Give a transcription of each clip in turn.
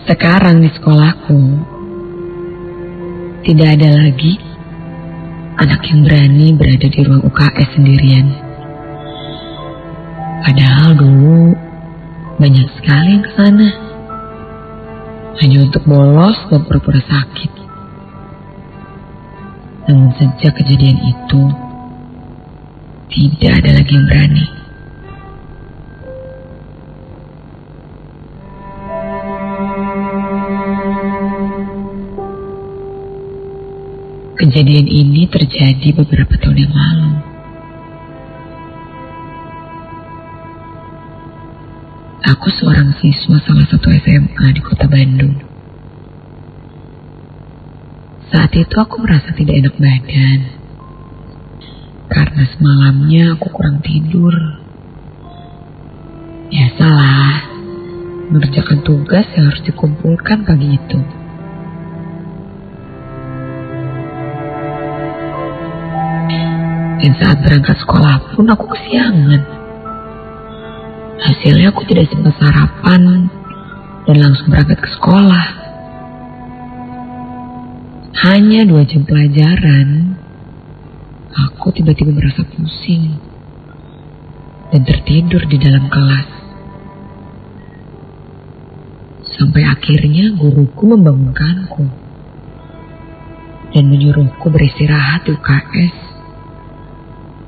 Sekarang di sekolahku, tidak ada lagi anak yang berani berada di ruang UKS sendirian. Padahal dulu banyak sekali yang kesana hanya untuk bolos dan pura-pura sakit. Namun sejak kejadian itu, tidak ada lagi yang berani. Kejadian ini terjadi beberapa tahun yang lalu. Aku seorang siswa salah satu SMA di kota Bandung. Saat itu aku merasa tidak enak badan. Karena semalamnya aku kurang tidur. Biasalah, mengerjakan tugas yang harus dikumpulkan pagi itu. Dan saat berangkat sekolah pun aku kesiangan. Hasilnya aku tidak sempat sarapan dan langsung berangkat ke sekolah. Hanya 2 jam pelajaran, aku tiba-tiba merasa pusing dan tertidur di dalam kelas. Sampai akhirnya guruku membangunkanku dan menyuruhku beristirahat di UKS.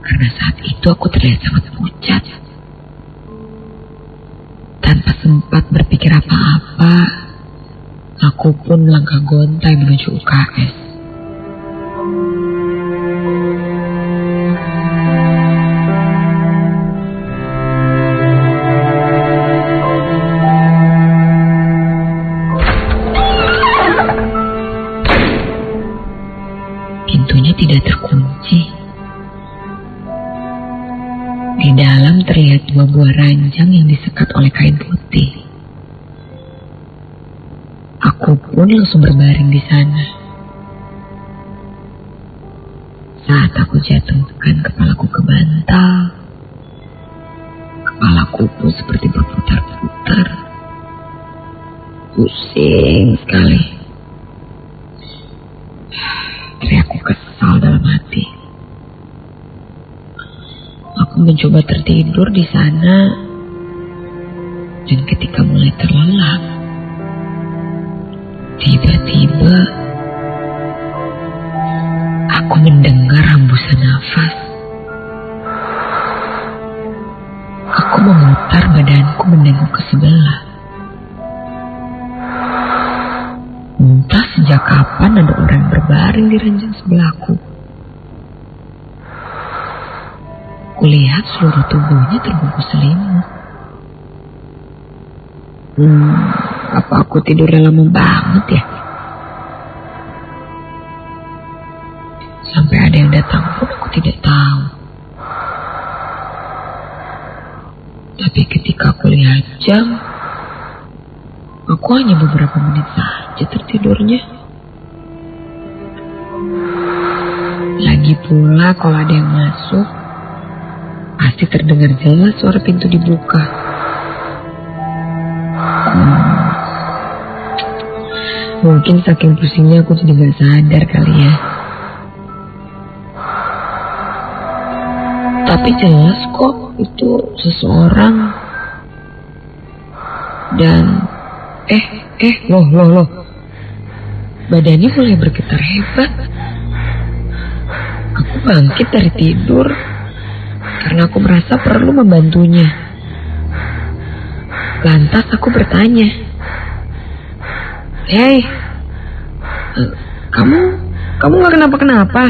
Karena saat itu aku terlihat sangat pucat. Tanpa sempat berpikir apa-apa, aku pun melangkah gontai menuju UKS. Pintunya tidak terkunci. Di dalam terlihat 2 buah ranjang yang disekat oleh kain putih. Aku pun langsung berbaring di sana. Saat aku jatuhkan kepalaku ke bantal, kepalaku pun seperti berputar-putar. Pusing sekali. Teriakku kesal dalam hati. Aku mencoba tertidur di sana, dan ketika mulai terlelap, tiba-tiba aku mendengar hembusan nafas. Aku memutar badanku menengok ke sebelah. Entah sejak kapan ada orang berbaring di ranjang sebelahku. Kulihat seluruh tubuhnya terbungkus selimut. Apa aku tidurnya lama banget ya? Sampai ada yang datang pun aku tidak tahu. Tapi ketika aku lihat jam, aku hanya beberapa menit saja tertidurnya. Lagi pula kalau ada yang masuk, pasti terdengar jelas suara pintu dibuka. Mungkin saking pusingnya aku jadi gak sadar kali ya. Tapi jelas kok itu seseorang. Dan loh. Badannya mulai bergetar hebat. Aku bangkit dari tidur karena aku merasa perlu membantunya. Lantas aku bertanya, "Hei, kamu gak kenapa-kenapa?"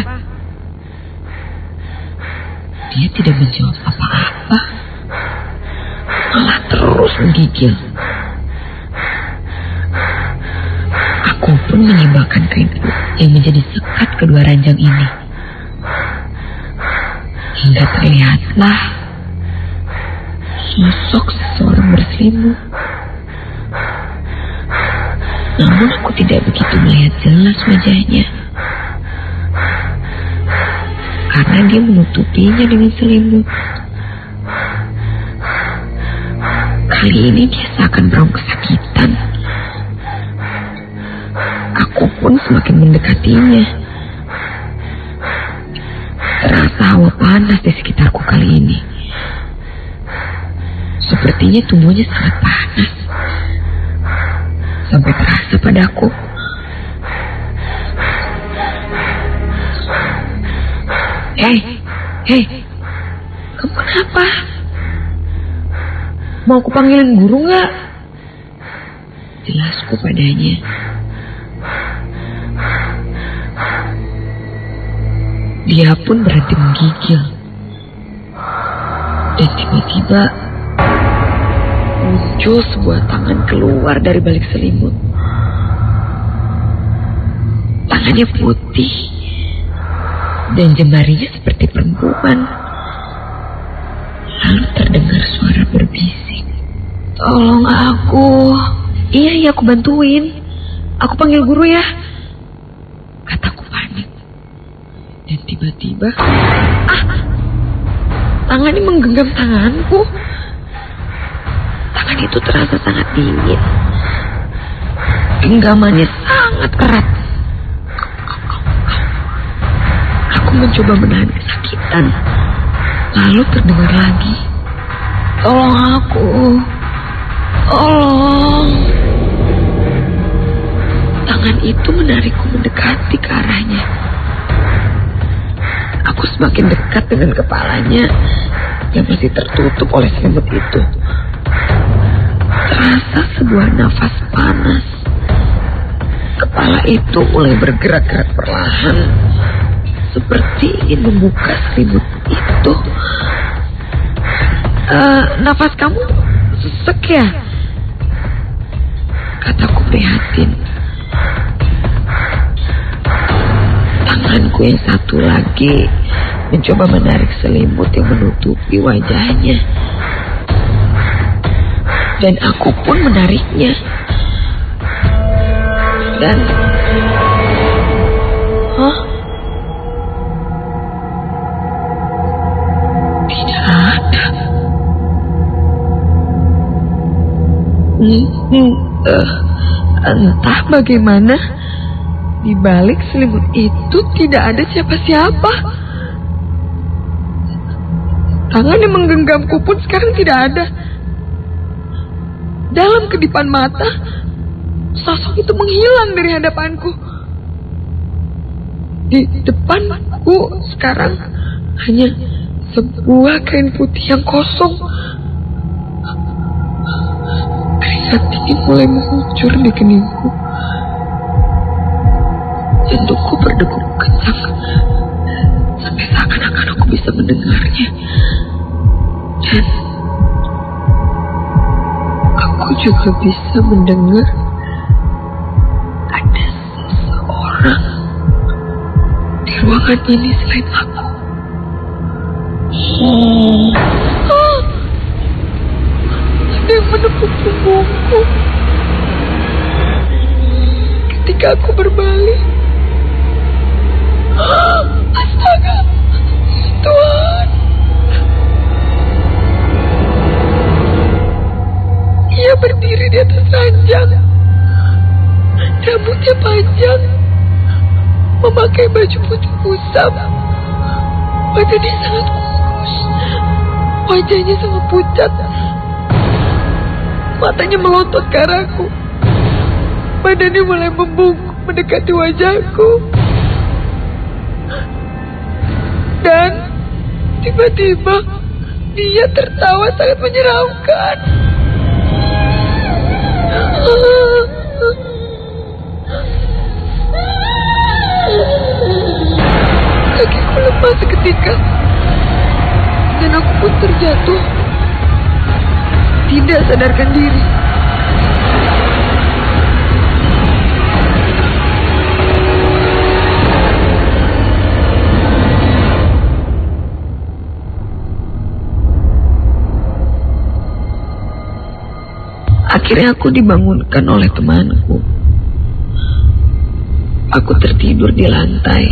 Dia tidak menjawab apa-apa, malah terus menggigil. Aku pun menyimbangkan kain yang menjadi sekat kedua ranjang ini. Hingga terlihatlah sosok seseorang berselimut. Namun aku tidak begitu melihat jelas wajahnya, karena dia menutupinya dengan selimut. Kali ini dia seakan meraup kesakitan Aku pun semakin mendekatinya. Terasa hawa panas di sekitarku kali ini. Sepertinya tubuhnya sangat panas. Sampai terasa padaku. Hei, kamu kenapa? Mau aku panggilin guru nggak? Jelasku padanya. Dia pun berhenti menggigil. Dan tiba-tiba muncul sebuah tangan keluar dari balik selimut. Tangannya putih dan jemarinya seperti perempuan. Lalu terdengar suara berbisik. Tolong aku. Iya, aku bantuin. Aku panggil guru ya, kataku panik. Dan tiba-tiba tangannya menggenggam tanganku. Tangan itu terasa sangat dingin. Genggamannya sangat erat. Aku mencoba menahan kesakitan. Lalu terdengar lagi, tolong aku, tolong. Tangan itu menarikku mendekati ke arahnya. Aku semakin dekat dengan kepalanya yang masih tertutup oleh selimut itu. Terasa sebuah nafas panas. Kepala itu mulai bergerak-gerak perlahan, seperti ingin membuka selimut itu. Nafas kamu sesek ya? Kataku prihatin. Tanganku yang satu lagi mencoba menarik selimut yang menutupi wajahnya. Dan aku pun menariknya. Dan tidak ada. Entah bagaimana, di balik selimut itu tidak ada siapa-siapa. Tangan yang menggenggamku pun sekarang tidak ada. Dalam kedipan mata, sosok itu menghilang dari hadapanku. Di depanku sekarang hanya sebuah kain putih yang kosong. Keringat dingin mulai mengucur di keningku. Jantungku berdegup kencang sampai seakan-akan aku bisa mendengarnya. Dan aku juga bisa mendengar ada seseorang di ruangan ini selain aku. Ada yang menepuk punggungku. Ketika aku berbalik, astaga, Tuhan. Ia berdiri di atas ranjang. Rambutnya panjang, memakai baju putih kusam. Badannya sangat kurus, wajahnya sangat pucat. Matanya melotot ke arahku. Badannya mulai membungkuk mendekati wajahku. Dan tiba-tiba dia tertawa sangat menyeramkan. Kakiku lemas seketika dan aku pun terjatuh, tidak sadarkan diri. Akhirnya aku dibangunkan oleh temanku. Aku tertidur di lantai.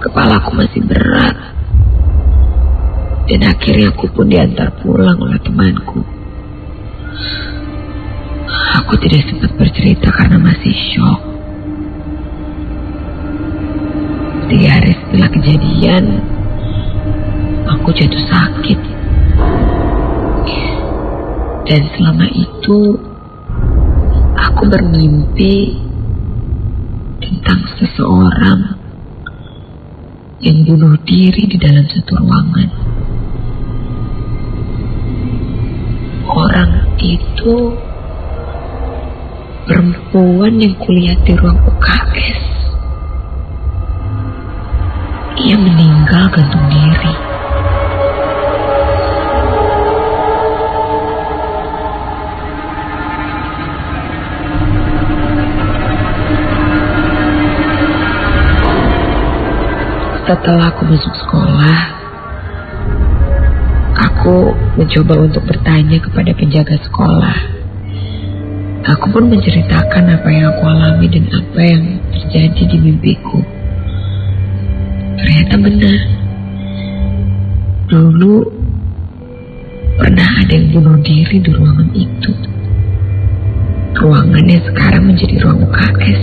Kepalaku masih berat. Dan akhirnya aku pun diantar pulang oleh temanku. Aku tidak sempat bercerita karena masih syok. 3 hari setelah kejadian, aku jatuh sakit. Dan selama itu, aku bermimpi tentang seseorang yang bunuh diri di dalam satu ruangan. Orang itu perempuan yang kulihat di ruang UKS. Ia meninggal gantung diri. Setelah aku masuk sekolah, aku mencoba untuk bertanya kepada penjaga sekolah. Aku pun menceritakan apa yang aku alami dan apa yang terjadi di mimpiku. Ternyata benar. Dulu pernah ada yang bunuh diri di ruangan itu. Ruangannya sekarang menjadi ruang UKS.